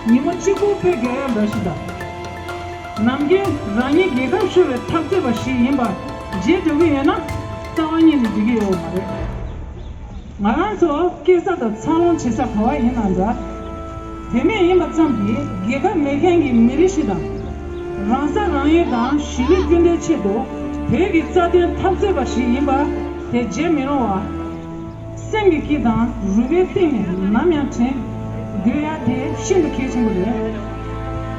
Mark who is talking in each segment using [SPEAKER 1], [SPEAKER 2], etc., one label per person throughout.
[SPEAKER 1] 니모치고 페게 러시다 남게 라니 게감쇼에 탑제바시 임바 제도위에나 따와니니 지기요 말에 말아서 계산도 차원 치사 하와 있는다 대면 임바 잠비 게가 메겐기 미리시다 란사라에다 시리 근데체도 대기 짜된 탑제바시 임바 대제미노와 생기기다 루베팅이 남양체 그야대 신도 계신거래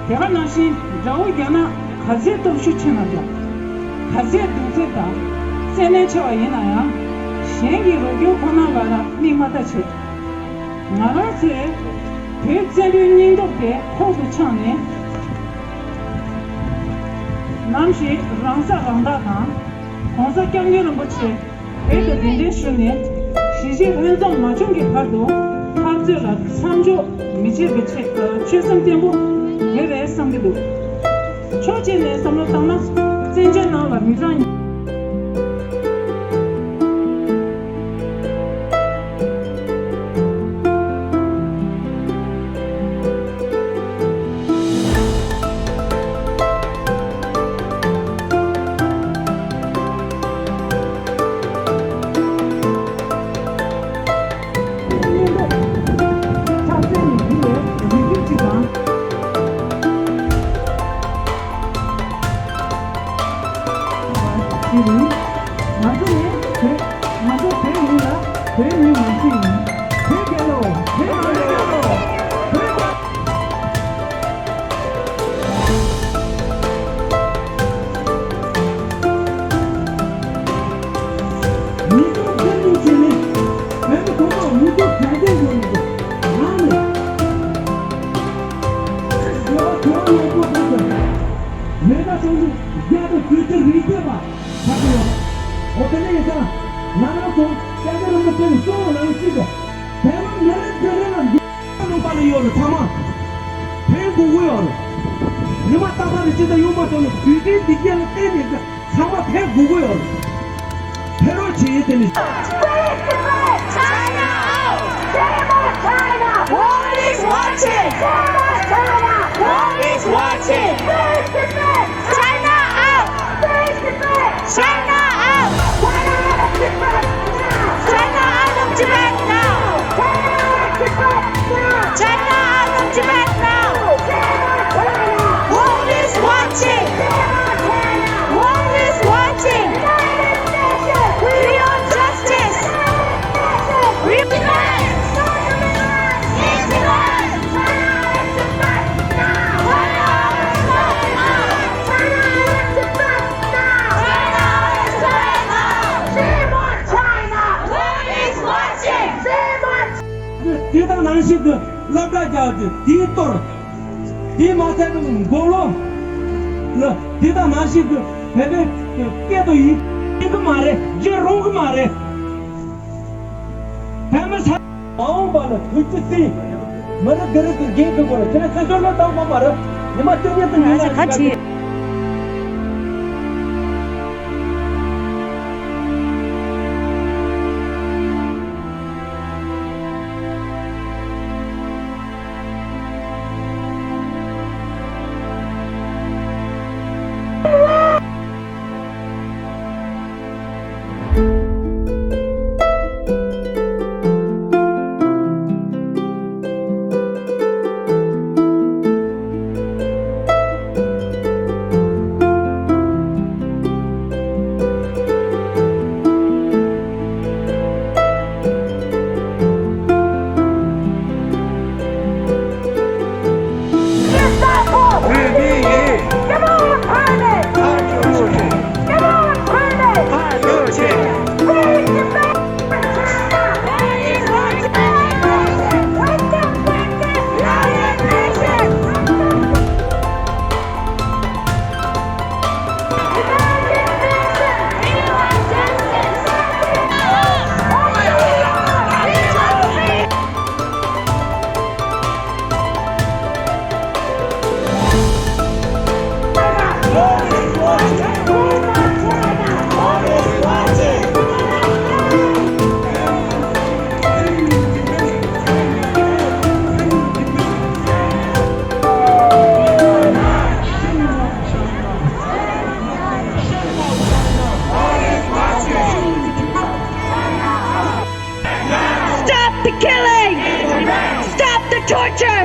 [SPEAKER 1] 대가 나시 자오이가나 가제도 추천하자 가제 두제다 세네처와 이나야 생기 로교 권한가라 니마다체 나라세 대제륜인도대 호도 창네 남시 랑사랑다다 공사 경계는 뭐지 애들 딘데슈네 시시 운동 맞춘게 가도 탑제라 참조 미치베체 최선tempo 예외 상기도 초진의 섬로당나 진전나라 미장
[SPEAKER 2] 같이 torture!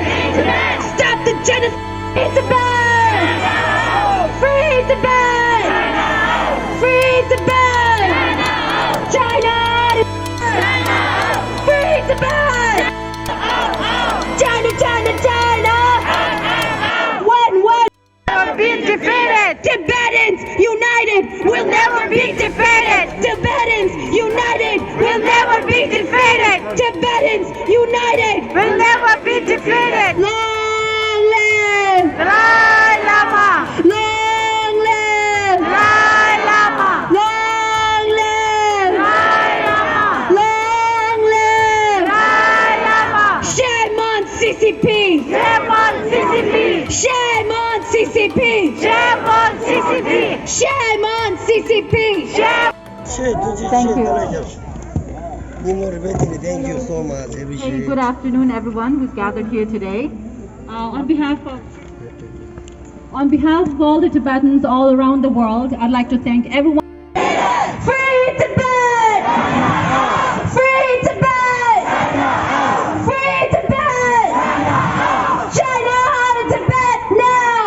[SPEAKER 2] Stop the genocide! Free Tibet! Free Tibet! Free Tibet! China! Free Tibet! China, China, China! When be defeated! Tibetans united will never be defeated! Tibetans united will never be defeated! Tibetans united will never be defeated! Long live Dalai Lama! Long live Dalai Lama! Long live Dalai Lama! Long live Dalai Lama! Shame on CCP! Shame on CCP! Shame on CCP! Shame on CCP! Shame on CCP! Shame!
[SPEAKER 3] Thank you. Thank you so much.
[SPEAKER 2] Hey, good afternoon, everyone who's gathered here today. On behalf of all the Tibetans all around the world, I'd like to thank everyone. Free Tibet! Free Tibet! Free Tibet! China out of Tibet now!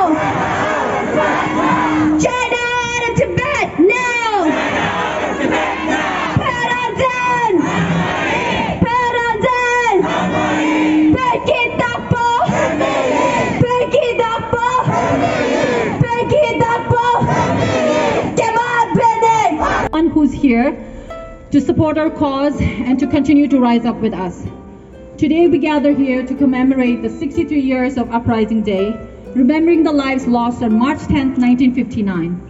[SPEAKER 2] China out of Tibet now! Paradan! Paradan! Pekidapo! Pekidapo! Pekidapo! Kemal Bene! One who's here to support our cause and to continue to rise up with us. Today we gather here to commemorate the 63 years of Uprising Day, remembering the lives lost on March 10, 1959.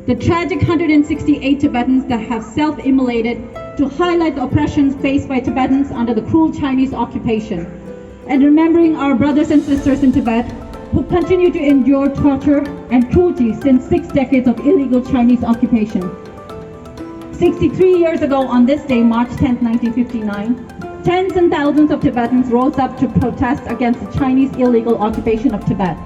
[SPEAKER 2] The tragic 168 Tibetans that have self-immolated to highlight the oppressions faced by Tibetans under the cruel Chinese occupation. And remembering our brothers and sisters in Tibet who continue to endure torture and cruelty since 6 decades of illegal Chinese occupation. 63 years ago on this day, March 10, 1959, tens and thousands of Tibetans rose up to protest against the Chinese illegal occupation of Tibet.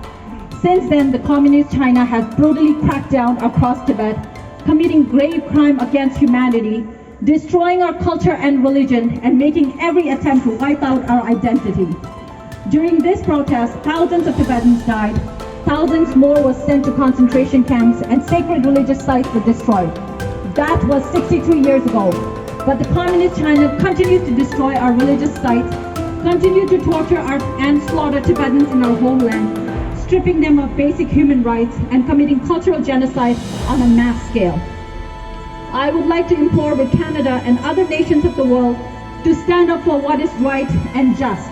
[SPEAKER 2] Since then, the Communist China has brutally cracked down across Tibet, committing grave crime against humanity, destroying our culture and religion, and making every attempt to wipe out our identity. During this protest, thousands of Tibetans died, thousands more were sent to concentration camps, and sacred religious sites were destroyed. That was 63 years ago. But the Communist China continues to destroy our religious sites, continue to torture and slaughter Tibetans in our homeland, stripping them of basic human rights and committing cultural genocide on a mass scale. I would like to implore with Canada and other nations of the world to stand up for what is right and just.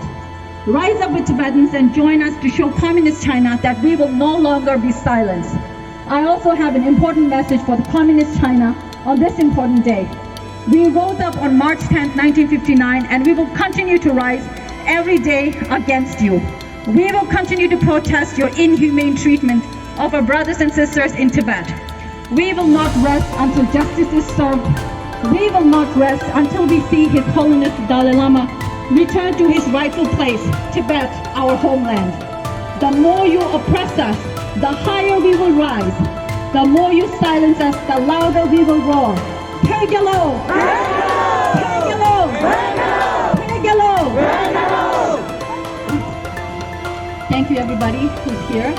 [SPEAKER 2] Rise up with Tibetans and join us to show Communist China that we will no longer be silenced. I also have an important message for the Communist China on this important day. We rose up on March 10, 1959, and we will continue to rise every day against you. We will continue to protest your inhumane treatment of our brothers and sisters in Tibet. We will not rest until justice is served. We will not rest until we see His Holiness Dalai Lama return to his rightful place, Tibet, our homeland. The more you oppress us, the higher we will rise. The more you silence us, the louder we will roar. Pegalo! Pegalo! Pegalo! Thank you, everybody who's here.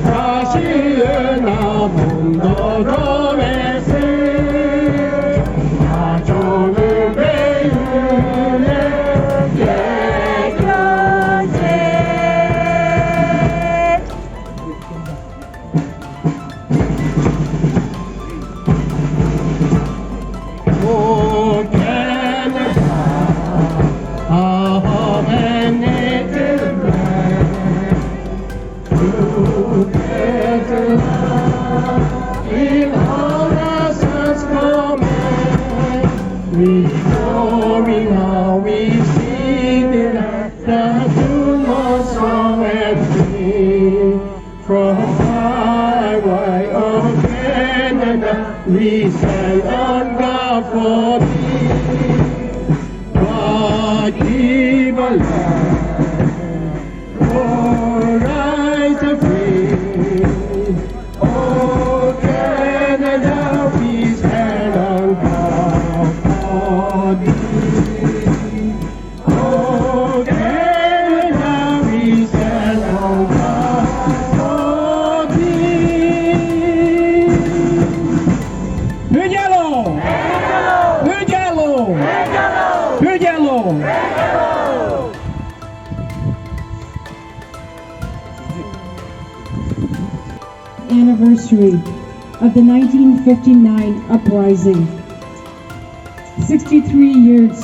[SPEAKER 4] 다시은 아픔도 domestic we stand on guard for thee. God give a light, oh, rise of free. Oh, Canada, we stand on guard for thee. Oh, Canada, we stand on guard for thee. Bujalo! Bujalo! Bujalo!
[SPEAKER 2] Anniversary of the 1959 uprising. 63 years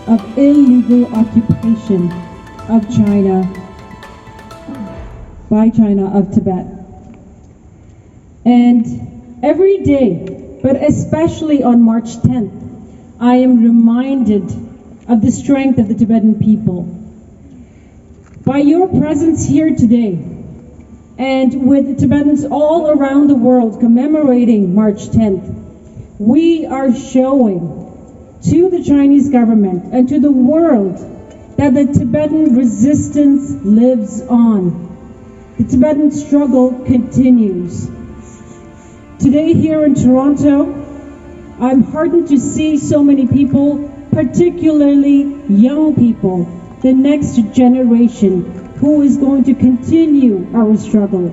[SPEAKER 2] of illegal occupation of China, by China of Tibet. And every day, but especially on March 10th, I am reminded of the strength of the Tibetan people. By your presence here today, and with Tibetans all around the world commemorating March 10th, we are showing to the Chinese government and to the world that the Tibetan resistance lives on. The Tibetan struggle continues. Today here in Toronto, I'm heartened to see so many people, particularly young people, the next generation, who is going to continue our struggle.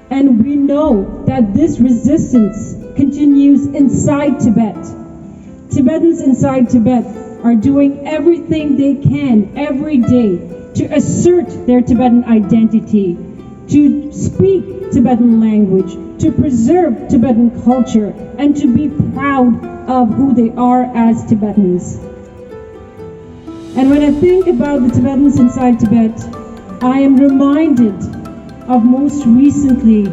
[SPEAKER 2] And we know that this resistance continues inside Tibet. Tibetans inside Tibet are doing everything they can every day to assert their Tibetan identity, to speak Tibetan language, to preserve Tibetan culture, and to be proud of who they are as Tibetans. And when I think about the Tibetans inside Tibet, I am reminded of most recently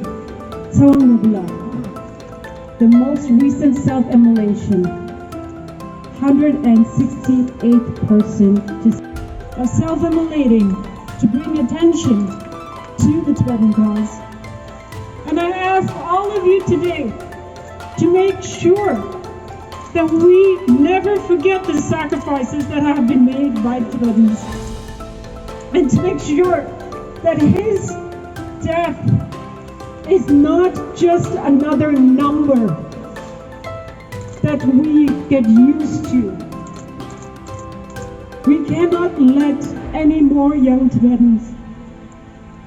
[SPEAKER 2] the most recent self-immolation. 168th person of self-immolating to bring attention to the Tibetan cause. And I ask all of you today to make sure that we never forget the sacrifices that have been made by Tibetans, and to make sure that his death is not just another number that we get used to. We cannot let any more young Tibetans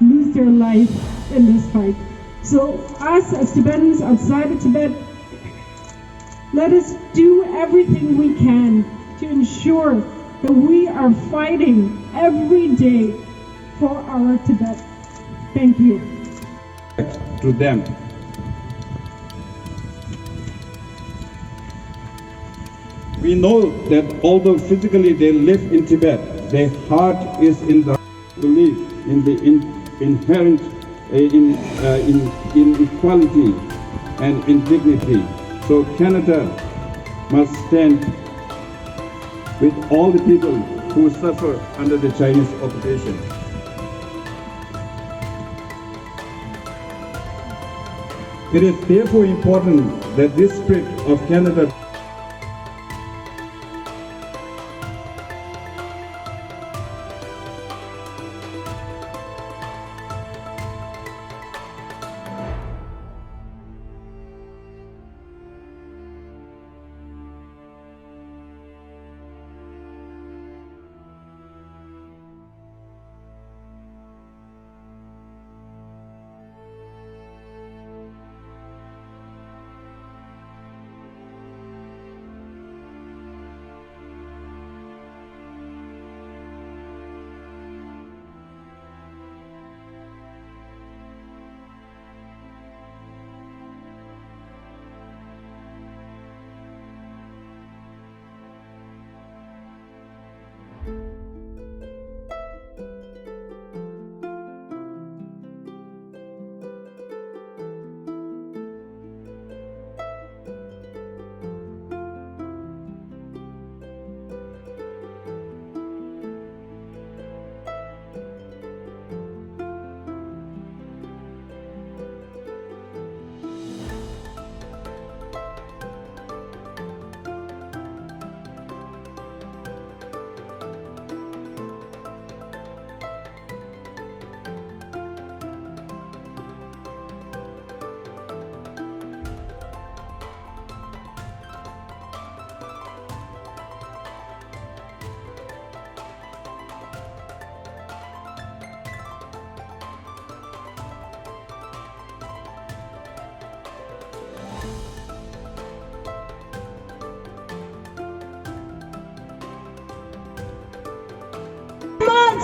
[SPEAKER 2] lose their life in this fight. So us as Tibetans outside of Tibet, let us do everything we can to ensure that we are fighting every day for our Tibet. Thank you.
[SPEAKER 4] To them. We know that although physically they live in Tibet, their heart is in the belief in the inherent in equality and in dignity. So Canada must stand with all the people who suffer under the Chinese occupation. It is therefore important that this spirit of Canada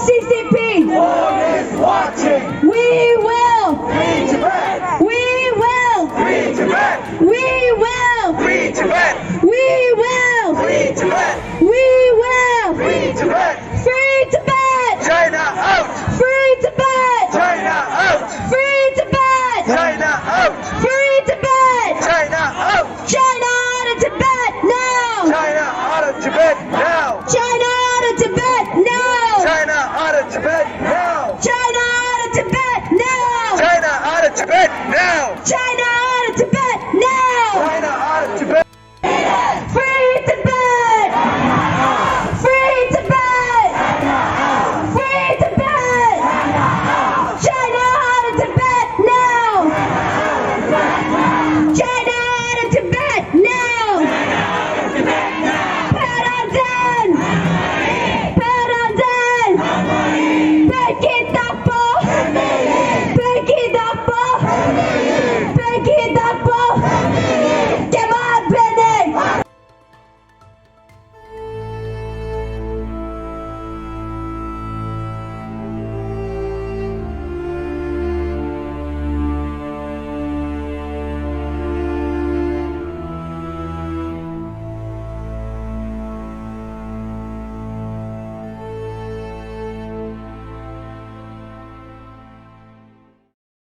[SPEAKER 2] CCP.
[SPEAKER 5] World is watching.
[SPEAKER 2] We will.
[SPEAKER 5] Free Tibet.
[SPEAKER 2] We will.
[SPEAKER 5] Free Tibet.
[SPEAKER 2] We will.
[SPEAKER 5] Free Tibet.
[SPEAKER 2] We will.
[SPEAKER 5] Free Tibet.
[SPEAKER 2] We will.
[SPEAKER 5] Free Tibet.
[SPEAKER 2] Free Tibet.
[SPEAKER 5] China out.
[SPEAKER 2] Free Tibet.
[SPEAKER 5] China out.
[SPEAKER 2] Free Tibet.
[SPEAKER 5] China out.
[SPEAKER 2] Free Tibet.
[SPEAKER 5] China out.
[SPEAKER 2] China out of Tibet now.
[SPEAKER 5] China out of Tibet now.
[SPEAKER 2] China out of Tibet now.
[SPEAKER 5] China out of Tibet now.
[SPEAKER 2] China out of Tibet now.
[SPEAKER 5] China out of Tibet now.
[SPEAKER 2] China out of Tibet now.